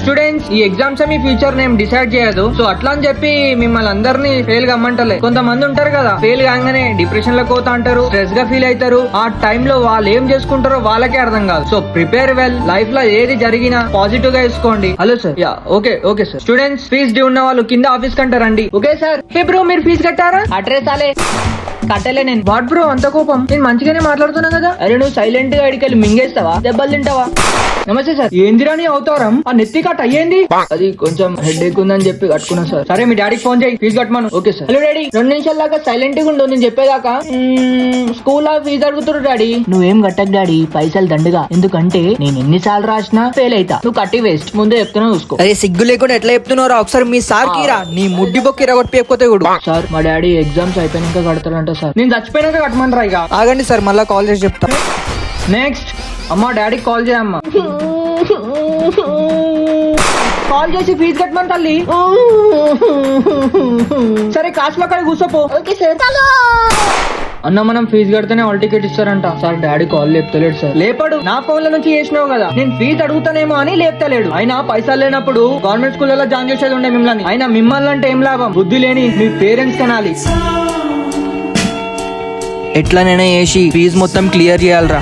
Students, ఈ exams మీ future name decide చేయదు. So అట్లా అని చెప్పి మిమ్మల్ని అందరినీ ఫెయిల్ కమ్మంటలే. కొంతమంది ఉంటారు కదా, ఫెయిల్ కాగానే డిప్రెషన్ లో పోతా అంటారు, స్ట్రెస్ గా ఫీల్ అవుతారు. ఆ టైంలో వాళ్ళు ఏం చేసుకుంటారో వాళ్ళకే అర్థం కాదు. So prepare well. లైఫ్ లో ఏది జరిగినా పాజిటివ్ గా తీసుకోండి. Hello sir. Yeah okay sir. Students, fee due ఉన్న వాళ్ళు కింద ఆఫీస్ కంటారండి. Okay sir. హే బ్రో, మీరు ఫీజు కట్టారా? అడ్రస్ అలే కట్టలే నేను. వాట్ బ్రో అంత కోపం? నేను మంచిగానే మాట్లాడుతున్నా కదా. అరే నువ్వు సైలెంట్ గా అడికెళ్ళి మింగేస్తావా, దెబ్బలు తింటావా? నమస్తే సార్. ఏందిరా నీ అవతారం? ఆ నెత్తి కట్ అయ్యింది. అది కొంచెం హెడ్ ఎక్ ఉందని చెప్పి కట్టుకున్నా సార్. సరే మీ డాడీకి ఫోన్ చేయి, ఫీజు కట్టమను. Okay sir. హలో డాడీ, 2 నిమిషాల దాకా సైలెంట్ గా ఉండు నేను చెప్పేదాకా. స్కూల్ లో ఫీజు అడుగుతురు డాడీ. నువ్వేం కట్టకు డాడీ, పైసలు దండుగా. ఎందుకంటే నేను ఎన్నిసార్లు రాసినా ఫెయిల్ అయితా. నువ్వు కట్టి వేస్ట్. ముందే చెప్తున్నా చూసుకో. అరే సిగ్గు లేకుండా ఎట్లా చెప్తున్నారా? ఒకసారి మీ సార్ కి రా, నీ ముడ్డి బొక్కి ఇరగొట్టిపోతే కూడా. సార్ మా డాడీ ఎగ్జామ్స్ అయిపోయినాక కడతాడంట సార్. నేను చచ్చిపోయినాక కట్టమనరా ఇక. ఆగండి సార్, మళ్ళీ కాల్ చేసి చెప్తా. నెక్స్ట్ అమ్మా డాడీకి కాల్ చేయమ్మా. కాల్ చేసి ఫీజు కట్టమని తల్లి. సరే కాసులో అక్కడ కూర్చోపో. Okay sir. అన్న మనం ఫీజు కడితేనే హాల్ టికెట్ ఇస్తారంట సార్. డాడీ కాల్ లేపుతలేడు సార్. లేపడు. నా ఫోన్ లో నుంచి చేసినావు కదా. నేను ఫీజు అడుగుతానేమో అని లేపుతలేడు. అయినా పైసలు లేనప్పుడు గవర్నమెంట్ స్కూల్లో జాయిన్ చేసేది ఉండే మిమ్మల్ని. అయినా మిమ్మల్ని అంటే ఏం లాభం? బుద్ధి లేని మీ పేరెంట్స్ కనాలి. ఎట్లా నేనే చేసి ఫీజు మొత్తం క్లియర్ చేయాలరా.